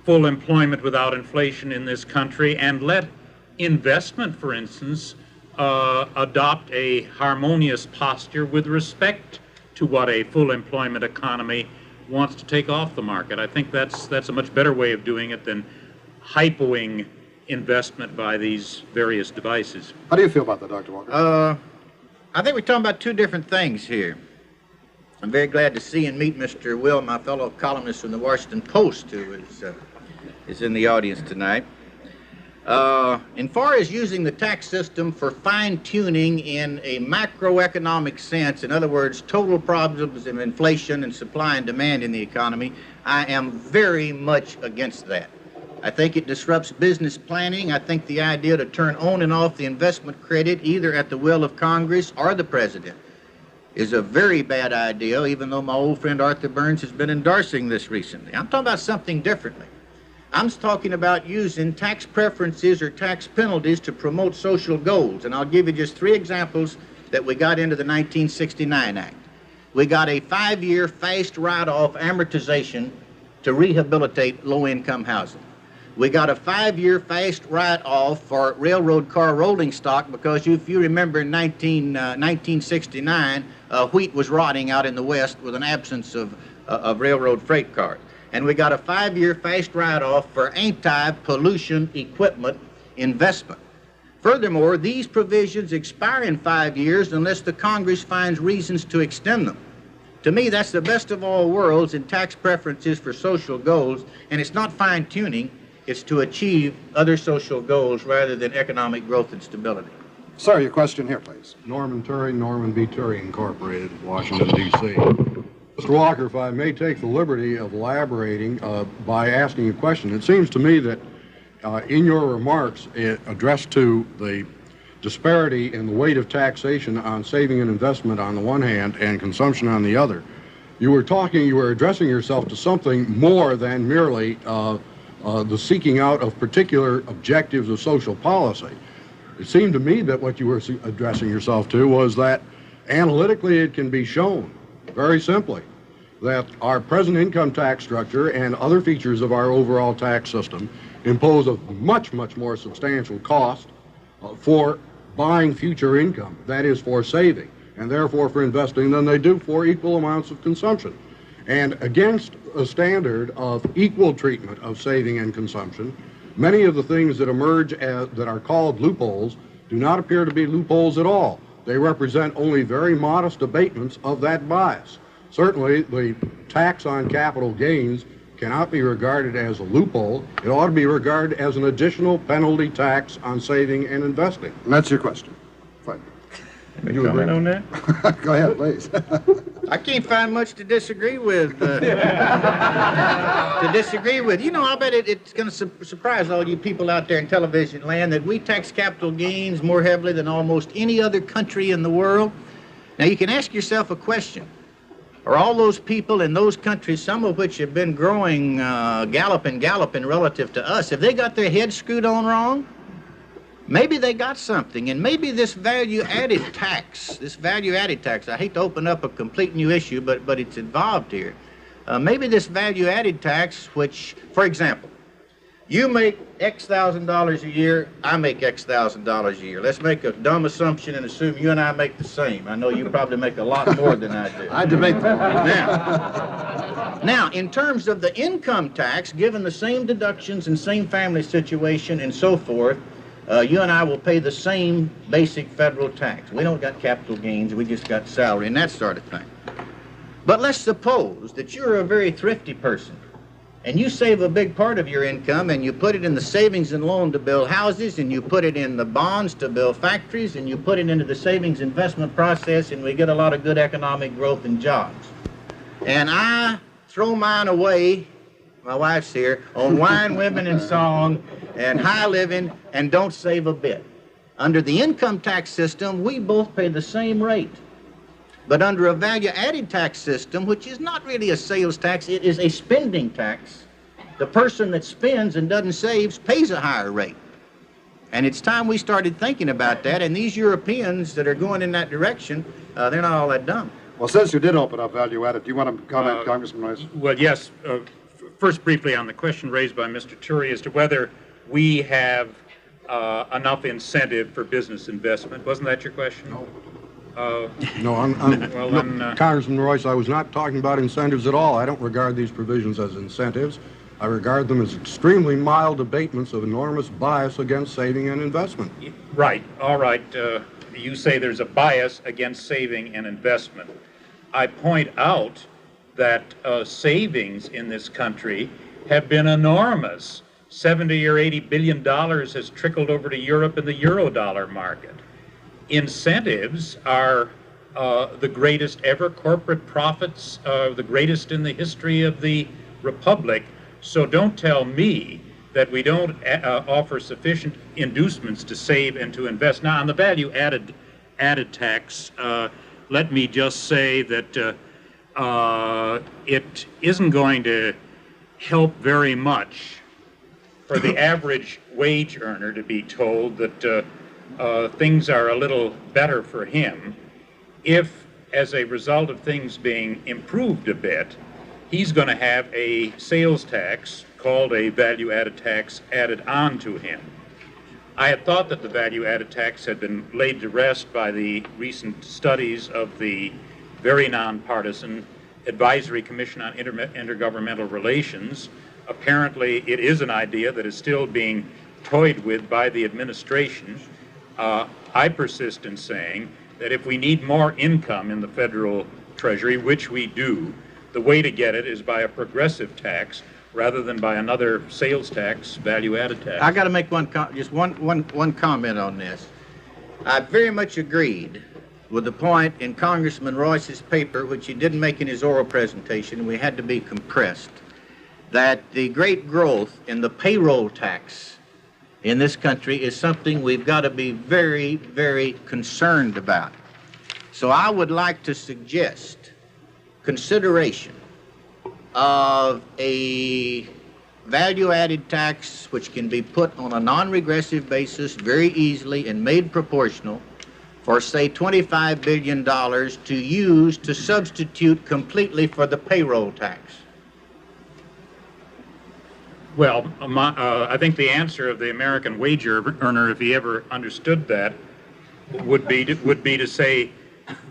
full employment without inflation in this country and let investment, for instance, adopt a harmonious posture with respect to what a full employment economy wants to take off the market. I think that's a much better way of doing it than hypoing investment by these various devices. How do you feel about that, Dr. Walker? I think we're talking about two different things here. I'm very glad to see and meet Mr. Will, my fellow columnist from the Washington Post, who is in the audience tonight. In far as using the tax system for fine-tuning in a macroeconomic sense, in other words, total problems of inflation and supply and demand in the economy, I am very much against that. I think it disrupts business planning. I think the idea to turn on and off the investment credit, either at the will of Congress or the President, is a very bad idea, even though my old friend Arthur Burns has been endorsing this recently. I'm talking about something differently. I'm talking about using tax preferences or tax penalties to promote social goals. And I'll give you just 3 examples that we got into the 1969 Act. We got a 5-year fast write-off amortization to rehabilitate low-income housing. We got a 5-year fast write-off for railroad car rolling stock because if you remember in 1969, wheat was rotting out in the West with an absence of railroad freight cars. And we got a 5-year fast write-off for anti-pollution equipment investment. Furthermore, these provisions expire in 5 years unless the Congress finds reasons to extend them. To me, that's the best of all worlds in tax preferences for social goals, and it's not fine-tuning, it's to achieve other social goals rather than economic growth and stability. Sir, your question here, please. Norman Turry, Norman B. Turry Incorporated, Washington, D.C. Mr. Walker, if I may take the liberty of elaborating by asking a question. It seems to me that in your remarks addressed to the disparity in the weight of taxation on saving and investment on the one hand and consumption on the other, you were addressing yourself to something more than merely the seeking out of particular objectives of social policy. It seemed to me that what you were addressing yourself to was that analytically it can be shown very simply that our present income tax structure and other features of our overall tax system impose a much, much more substantial cost for buying future income, that is for saving, and therefore for investing, than they do for equal amounts of consumption. And against a standard of equal treatment of saving and consumption, many of the things that emerge that are called loopholes do not appear to be loopholes at all. They represent only very modest abatements of that bias. Certainly, the tax on capital gains cannot be regarded as a loophole. It ought to be regarded as an additional penalty tax on saving and investing. And that's your question. Fine. Any comment on that? Go ahead, please. I can't find much to disagree with. You know, I bet it's going to surprise all you people out there in television land that we tax capital gains more heavily than almost any other country in the world. Now, you can ask yourself a question. Are all those people in those countries, some of which have been growing, galloping relative to us, have they got their heads screwed on wrong? Maybe they got something, and maybe this value-added tax, I hate to open up a complete new issue, but it's involved here. Maybe this value-added tax, which, for example, you make X $1,000s a year, I make X $1,000s a year. Let's make a dumb assumption and assume you and I make the same. I know you probably make a lot more than I do. I debate that. Now, in terms of the income tax, given the same deductions and same family situation and so forth, you and I will pay the same basic federal tax. We don't got capital gains, we just got salary and that sort of thing. But let's suppose that you're a very thrifty person and you save a big part of your income and you put it in the savings and loan to build houses, and you put it in the bonds to build factories, and you put it into the savings investment process, and we get a lot of good economic growth and jobs. And I throw mine away, my wife's here, on wine, women, and song, and high living, and don't save a bit. Under the income tax system, we both pay the same rate. But under a value-added tax system, which is not really a sales tax, it is a spending tax, the person that spends and doesn't save pays a higher rate. And it's time we started thinking about that, and these Europeans that are going in that direction, they're not all that dumb. Well, since you did open up value-added, do you want to comment, Congressman Reuss? Well, yes. First, briefly on the question raised by Mr. Turi as to whether we have enough incentive for business investment. Wasn't that your question? No. Well, then, Congressman Reuss, I was not talking about incentives at all. I don't regard these provisions as incentives. I regard them as extremely mild abatements of enormous bias against saving and investment. Right. All right. You say there's a bias against saving and investment. I point out that savings in this country have been enormous. $70 or $80 billion has trickled over to Europe in the Eurodollar market. Incentives are the greatest ever. Corporate profits are the greatest in the history of the Republic. So don't tell me that we don't offer sufficient inducements to save and to invest. Now, on the value-added tax, let me just say that it isn't going to help very much for the average wage earner to be told that things are a little better for him if, as a result of things being improved a bit, he's going to have a sales tax called a value-added tax added on to him. I had thought that the value-added tax had been laid to rest by the recent studies of the very nonpartisan Advisory Commission on Intergovernmental Relations. Apparently, it is an idea that is still being toyed with by the administration. I persist in saying that if we need more income in the federal treasury, which we do, the way to get it is by a progressive tax rather than by another sales tax, value-added tax. I got to make just one comment on this. I very much agreed with the point in Congressman Reuss's paper, which he didn't make in his oral presentation, we had to be compressed, that the great growth in the payroll tax in this country is something we've got to be very, very concerned about. So I would like to suggest consideration of a value-added tax which can be put on a non-regressive basis very easily and made proportional for, say, $25 billion to use to substitute completely for the payroll tax. Well, I think the answer of the American wage earner, if he ever understood that, would be to say,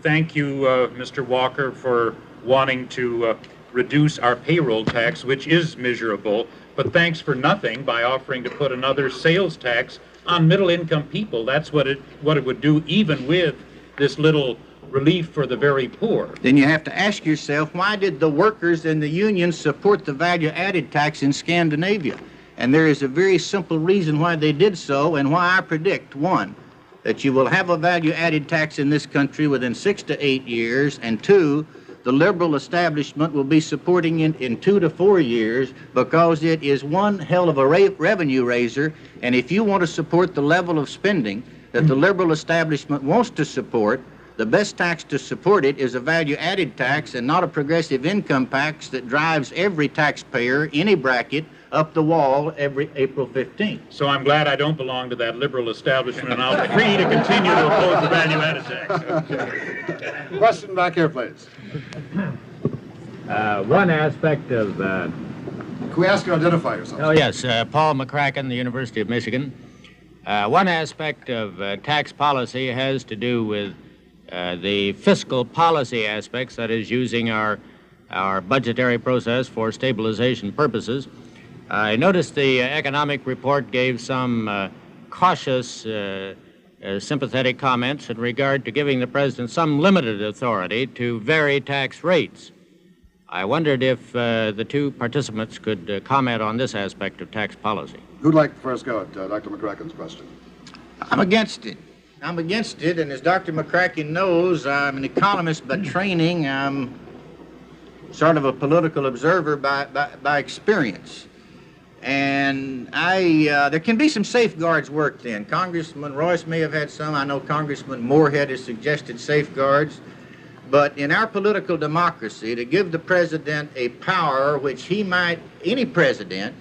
thank you, Mr. Walker, for wanting to reduce our payroll tax, which is miserable, but thanks for nothing by offering to put another sales tax on middle-income people. That's what it would do, even with this little relief for the very poor. Then you have to ask yourself, why did the workers and the unions support the value-added tax in Scandinavia? And there is a very simple reason why they did so, and why I predict, one, that you will have a value-added tax in this country within 6 to 8 years, and 2, the liberal establishment will be supporting it in 2 to 4 years because it is one hell of a revenue raiser, and if you want to support the level of spending that the liberal establishment wants to support, the best tax to support it is a value-added tax and not a progressive income tax that drives every taxpayer, any bracket, up the wall every April 15th. So I'm glad I don't belong to that liberal establishment, and I'll be free to continue to oppose the value-added tax. Question back here, please. One aspect of... Can we ask you to identify yourself? Oh, yes. Paul McCracken, the University of Michigan. One aspect of tax policy has to do with the fiscal policy aspects, that is, using our budgetary process for stabilization purposes. I noticed the economic report gave some cautious, sympathetic comments in regard to giving the president some limited authority to vary tax rates. I wondered if the two participants could comment on this aspect of tax policy. Who'd like to first go at Dr. McCracken's question? I'm against it. I'm against it, and as Dr. McCracken knows, I'm an economist by training. I'm sort of a political observer by experience. And there can be some safeguards worked in. Congressman Reuss may have had some. I know Congressman Moorhead has suggested safeguards. But in our political democracy, to give the president a power which any president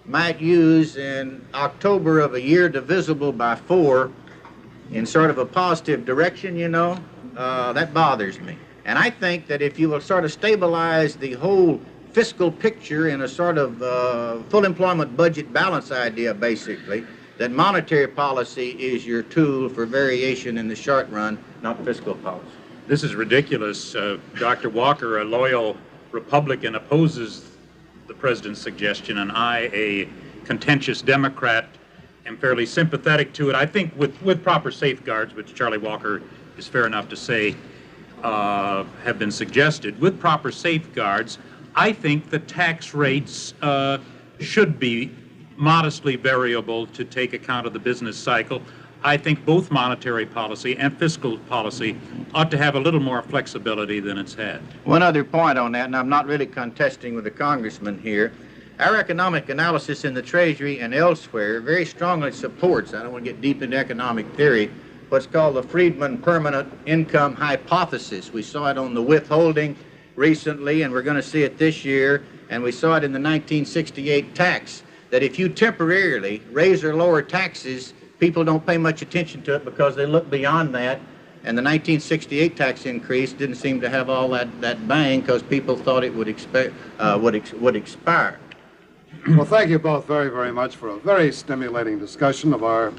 might use in October of a year divisible by 4 in sort of a positive direction, that bothers me. And I think that if you will sort of stabilize the whole fiscal picture in a sort of full employment budget balance idea, basically, that monetary policy is your tool for variation in the short run, not fiscal policy. This is ridiculous. Dr. Walker, a loyal Republican, opposes the president's suggestion, and I, a contentious Democrat, am fairly sympathetic to it. I think with proper safeguards, which Charlie Walker is fair enough to say have been suggested, with proper safeguards, I think the tax rates should be modestly variable to take account of the business cycle. I think both monetary policy and fiscal policy ought to have a little more flexibility than it's had. One other point on that, and I'm not really contesting with the congressman here, our economic analysis in the Treasury and elsewhere very strongly supports, I don't want to get deep into economic theory, what's called the Friedman permanent income hypothesis. We saw it on the withholding recently, and we're going to see it this year, and we saw it in the 1968 tax, that if you temporarily raise or lower taxes, people don't pay much attention to it because they look beyond that, and the 1968 tax increase didn't seem to have all that bang because people thought it would expire. Well, thank you both very, very much for a very stimulating discussion of our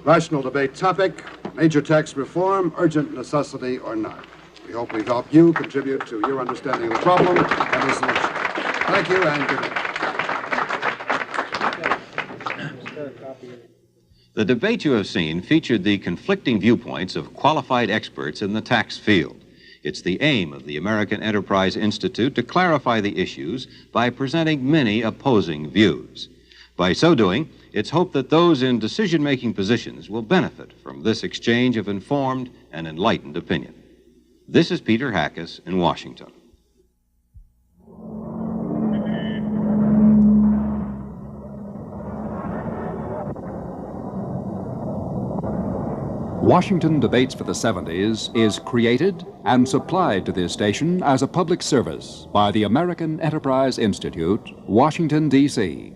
rational debate topic, major tax reform, urgent necessity or not. We hope we've helped you contribute to your understanding of the problem and the solution. Thank you and good night. The debate you have seen featured the conflicting viewpoints of qualified experts in the tax field. It's the aim of the American Enterprise Institute to clarify the issues by presenting many opposing views. By so doing, it's hoped that those in decision-making positions will benefit from this exchange of informed and enlightened opinion. This is Peter Hackus in Washington. Washington Debates for the 70s is created and supplied to this station as a public service by the American Enterprise Institute, Washington, D.C.